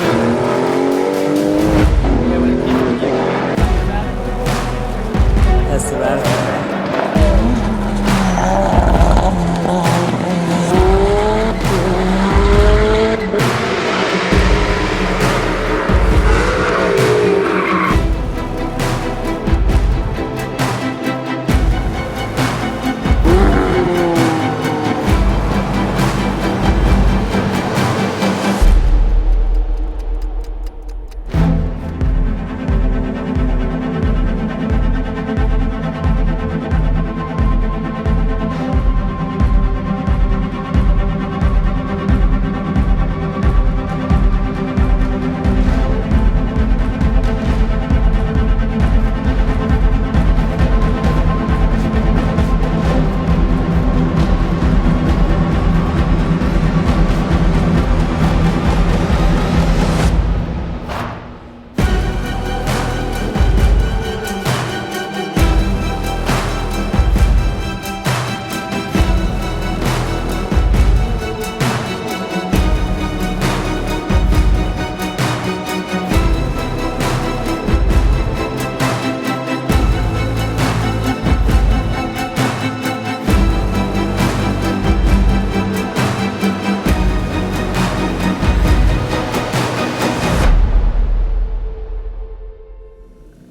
it was... That's the radical.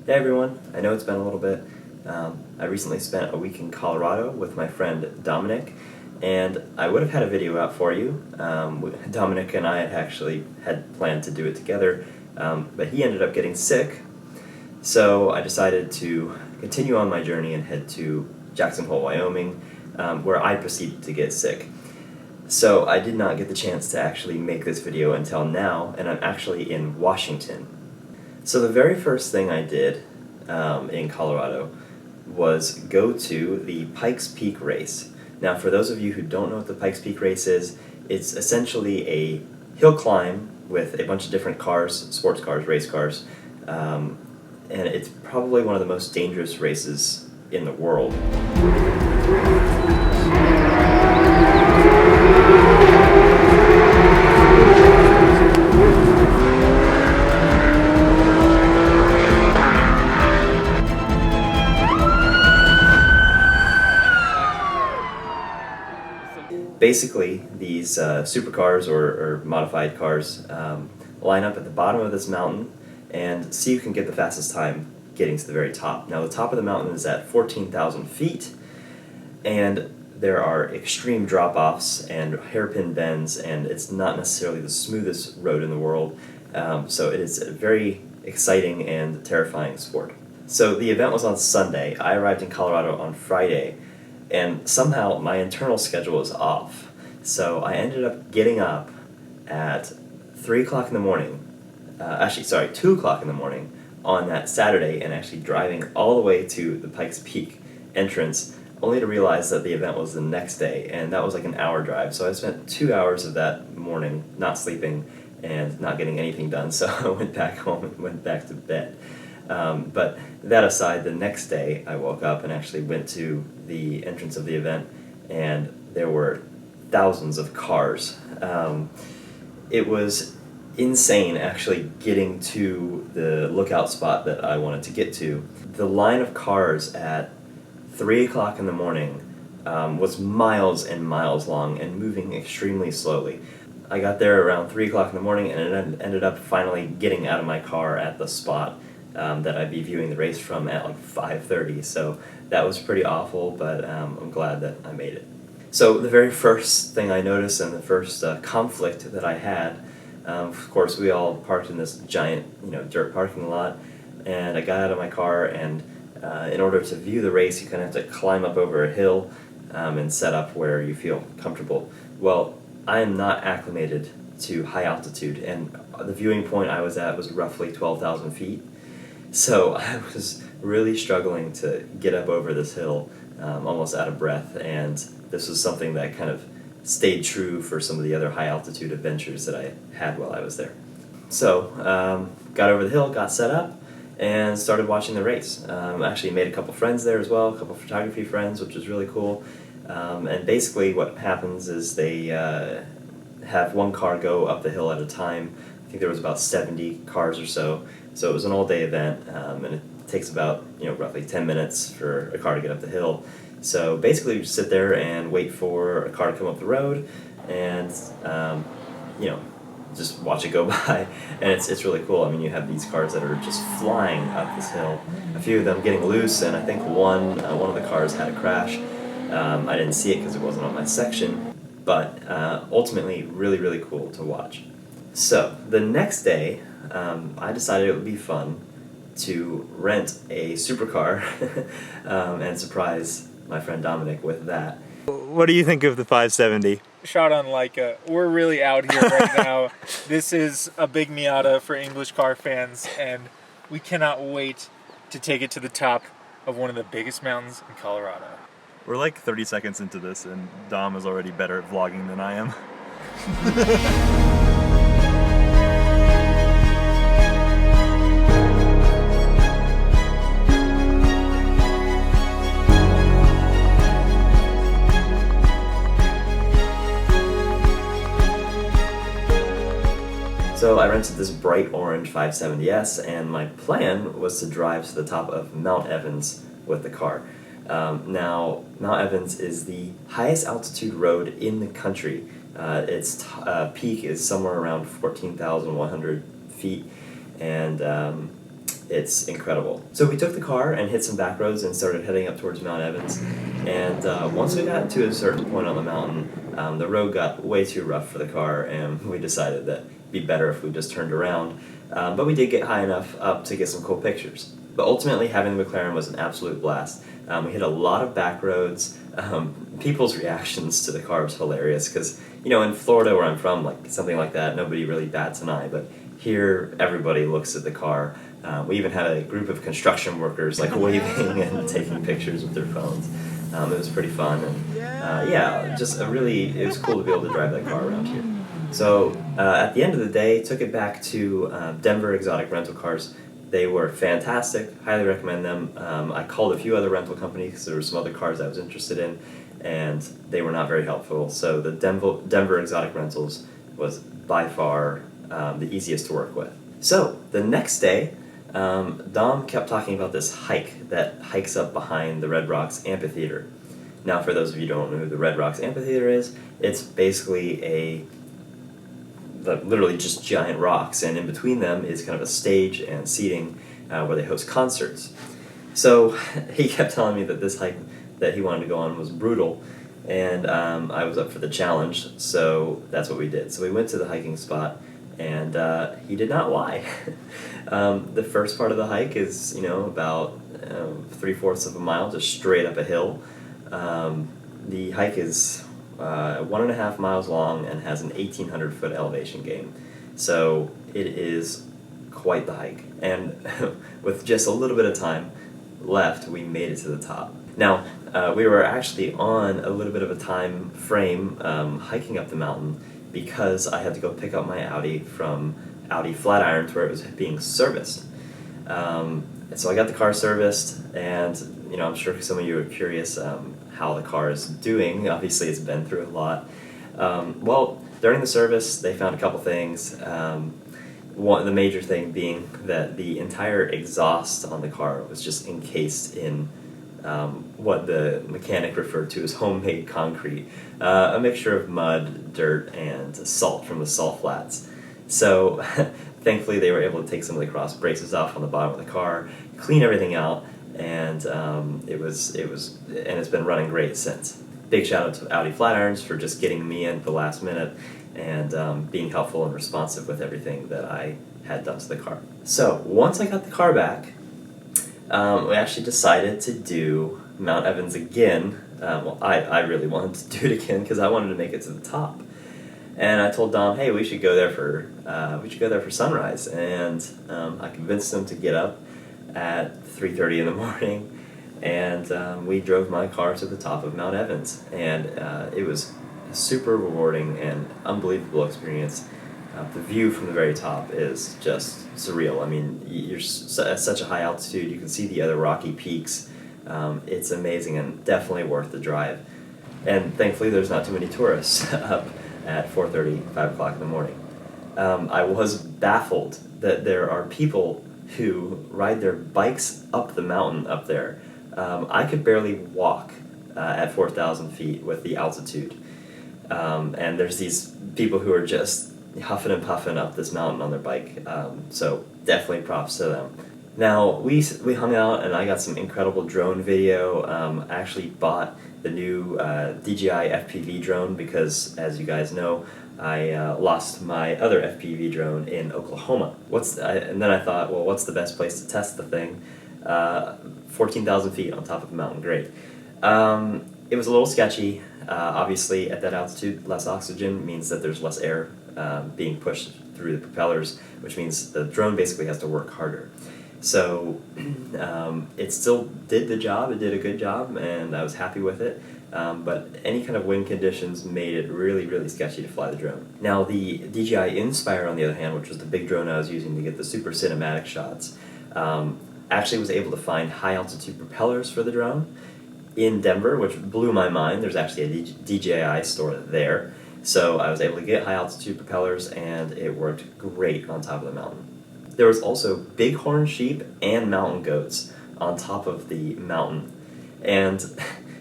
Hey everyone, I know it's been a little bit. I recently spent a week in Colorado with my friend Dominic, and I would have had a video out for you. Dominic and I had planned to do it together, but he ended up getting sick, so I decided to continue on my journey and head to Jackson Hole, Wyoming, where I proceeded to get sick. So I did not get the chance to actually make this video until now, and I'm actually in Washington. So the very first thing I did in Colorado was go to the Pikes Peak race. Now for those of you who don't know what the Pikes Peak race is, it's essentially a hill climb with a bunch of different cars, sports cars, race cars, and it's probably one of the most dangerous races in the world. Basically, these supercars or modified cars line up at the bottom of this mountain and see who can get the fastest time getting to the very top. Now the top of the mountain is at 14,000 feet, and there are extreme drop-offs and hairpin bends, and it's not necessarily the smoothest road in the world, so it is a very exciting and terrifying sport. So the event was on Sunday. I arrived in Colorado on Friday, and somehow my internal schedule was off. So I ended up getting up at 3 o'clock in the morning, 2 o'clock in the morning on that Saturday, and actually driving all the way to the Pikes Peak entrance, only to realize that the event was the next day, and that was like an hour drive. So I spent 2 hours of that morning not sleeping and not getting anything done, so I went back home and went back to bed. But that aside, the next day I woke up and actually went to the entrance of the event, and there were thousands of cars. It was insane actually getting to the lookout spot that I wanted to get to. The line of cars at 3 o'clock in the morning was miles and miles long and moving extremely slowly. I got there around 3 o'clock in the morning, and it ended up finally getting out of my car at the spot that I'd be viewing the race from at like 5:30, so that was pretty awful, but I'm glad that I made it. So the very first thing I noticed, and the first conflict that I had, of course we all parked in this giant dirt parking lot, and I got out of my car, and in order to view the race you kind of have to climb up over a hill and set up where you feel comfortable. Well, I am not acclimated to high altitude, and the viewing point I was at was roughly 12,000 feet. So I was really struggling to get up over this hill, almost out of breath, and this was something that kind of stayed true for some of the other high altitude adventures that I had while I was there. So got over the hill, got set up, and started watching the race. Actually made a couple friends there as well, a couple photography friends, which was really cool. And basically what happens is they have one car go up the hill at a time I think there was about 70 cars or so. So it was an all-day event, and it takes about roughly 10 minutes for a car to get up the hill. So basically, you just sit there and wait for a car to come up the road, and just watch it go by, and it's really cool. I mean, you have these cars that are just flying up this hill. A few of them getting loose, and I think one of the cars had a crash. I didn't see it because it wasn't on my section, but ultimately really, really cool to watch. So the next day, I decided it would be fun to rent a supercar and surprise my friend Dominic with that. What do you think of the 570? Shot on Leica. We're really out here right now. This is a big Miata for English car fans, and we cannot wait to take it to the top of one of the biggest mountains in Colorado. We're like 30 seconds into this, and Dom is already better at vlogging than I am. So I rented this bright orange 570S, and my plan was to drive to the top of Mount Evans with the car. Now, Mount Evans is the highest altitude road in the country. Its peak is somewhere around 14,100 feet, and it's incredible. So we took the car and hit some back roads and started heading up towards Mount Evans. And once we got to a certain point on the mountain, the road got way too rough for the car, and we decided that it'd be better if we just turned around. But we did get high enough up to get some cool pictures. But ultimately, having the McLaren was an absolute blast. We hit a lot of back roads. People's reactions to the car was hilarious because, in Florida where I'm from, like something like that, nobody really bats an eye. But here, everybody looks at the car. We even had a group of construction workers like waving and taking pictures with their phones. It was pretty fun, and it was cool to be able to drive that car around here. So at the end of the day, took it back to Denver Exotic Rental Cars. They were fantastic, highly recommend them. I called a few other rental companies because there were some other cars I was interested in, and they were not very helpful. So the Denver Exotic Rentals was by far the easiest to work with. So the next day, Dom kept talking about this hike that hikes up behind the Red Rocks Amphitheater. Now, for those of you who don't know who the Red Rocks Amphitheater is, it's basically literally just giant rocks, and in between them is kind of a stage and seating where they host concerts. So he kept telling me that this hike that he wanted to go on was brutal, and I was up for the challenge, so that's what we did. So we went to the hiking spot, and he did not lie. The first part of the hike is, about 3/4 of a mile, just straight up a hill. The hike is 1.5 miles long and has an 1,800-foot elevation gain. So it is quite the hike. And with just a little bit of time left, we made it to the top. Now, we were actually on a little bit of a time frame hiking up the mountain because I had to go pick up my Audi from Audi Flatirons where it was being serviced. So I got the car serviced, and I'm sure some of you are curious how the car is doing. Obviously, it's been through a lot. Well, during the service, they found a couple things. The major thing being that the entire exhaust on the car was just encased in what the mechanic referred to as homemade concrete, a mixture of mud, dirt, and salt from the salt flats. So thankfully they were able to take some of the cross braces off on the bottom of the car, clean everything out, and it's been running great since. Big shout out to Audi Flatirons for just getting me in at the last minute and being helpful and responsive with everything that I had done to the car. So once I got the car back, we actually decided to do Mount Evans again. I really wanted to do it again because I wanted to make it to the top. And I told Dom, hey, we should go there for sunrise. And I convinced him to get up at 3:30 in the morning, and we drove my car to the top of Mount Evans. And it was a super rewarding and unbelievable experience. The view from the very top is just surreal. I mean, you're at such a high altitude, you can see the other rocky peaks. It's amazing and definitely worth the drive. And thankfully there's not too many tourists up at 4:30, 5 o'clock in the morning. I was baffled that there are people who ride their bikes up the mountain up there. I could barely walk at 4,000 feet with the altitude. And there's these people who are just huffing and puffing up this mountain on their bike. So definitely props to them. Now, we hung out and I got some incredible drone video. I actually bought the new DJI FPV drone because, as you guys know, I lost my other FPV drone in Oklahoma. And then I thought, well, what's the best place to test the thing? 14,000 feet on top of a mountain, great. It was a little sketchy. Obviously, at that altitude, less oxygen means that there's less air being pushed through the propellers, which means the drone basically has to work harder. So it still did the job, it did a good job, and I was happy with it. But any kind of wind conditions made it really, really sketchy to fly the drone. Now the DJI Inspire, on the other hand, which was the big drone I was using to get the super cinematic shots, actually was able to find high altitude propellers for the drone in Denver, which blew my mind. There's actually a DJI store there. So I was able to get high altitude propellers and it worked great on top of the mountain. There was also bighorn sheep and mountain goats on top of the mountain. And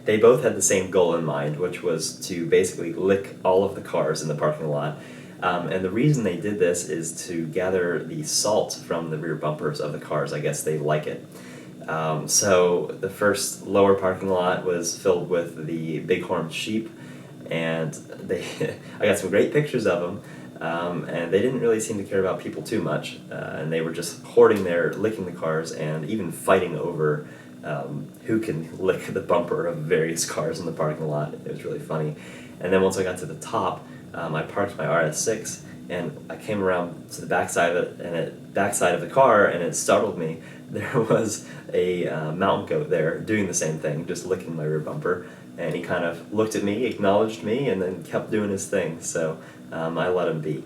they both had the same goal in mind, which was to basically lick all of the cars in the parking lot. And the reason they did this is to gather the salt from the rear bumpers of the cars. I guess they like it. So the first lower parking lot was filled with the bighorn sheep, and I got some great pictures of them. And they didn't really seem to care about people too much, and they were just hoarding there, licking the cars, and even fighting over who can lick the bumper of various cars in the parking lot. It was really funny. And then once I got to the top, I parked my RS6, and I came around to the backside of it, and backside of the car, and it startled me. There was a mountain goat there doing the same thing, just licking my rear bumper, and he kind of looked at me, acknowledged me, and then kept doing his thing. So I let him be.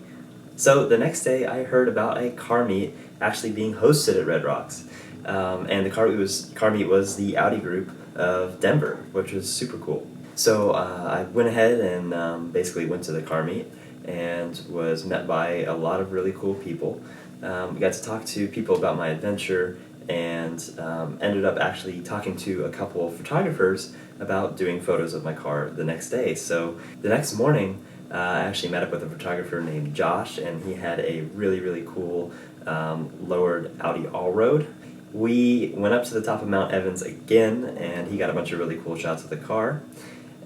So the next day I heard about a car meet actually being hosted at Red Rocks. And the car meet was the Audi group of Denver, which was super cool. So I went ahead and basically went to the car meet and was met by a lot of really cool people. We got to talk to people about my adventure and ended up actually talking to a couple of photographers about doing photos of my car the next day. So the next morning, I actually met up with a photographer named Josh, and he had a really, really cool lowered Audi Allroad. We went up to the top of Mount Evans again, and he got a bunch of really cool shots of the car.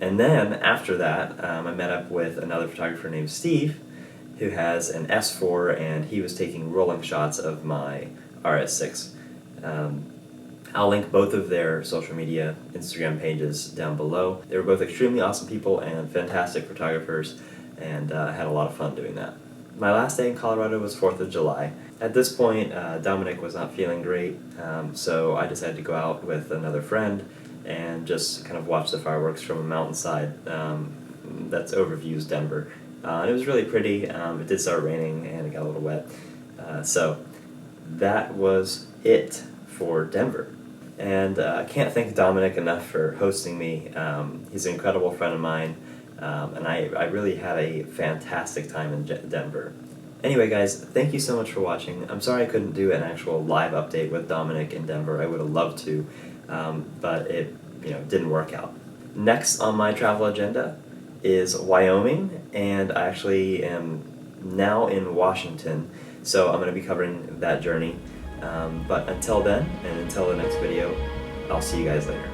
And then after that, I met up with another photographer named Steve, who has an S4, and he was taking rolling shots of my RS6. I'll link both of their social media Instagram pages down below. They were both extremely awesome people and fantastic photographers, and I had a lot of fun doing that. My last day in Colorado was 4th of July. At this point, Dominic was not feeling great, so I decided to go out with another friend and just kind of watch the fireworks from a mountainside that's overviews Denver. And it was really pretty. It did start raining and it got a little wet. So that was it for Denver. And I can't thank Dominic enough for hosting me. He's an incredible friend of mine, and I really had a fantastic time in Denver. Anyway, guys, thank you so much for watching. I'm sorry I couldn't do an actual live update with Dominic in Denver. I would have loved to, but it didn't work out. Next on my travel agenda is Wyoming, and I actually am now in Washington, so I'm going to be covering that journey. But until then, and until the next video, I'll see you guys later.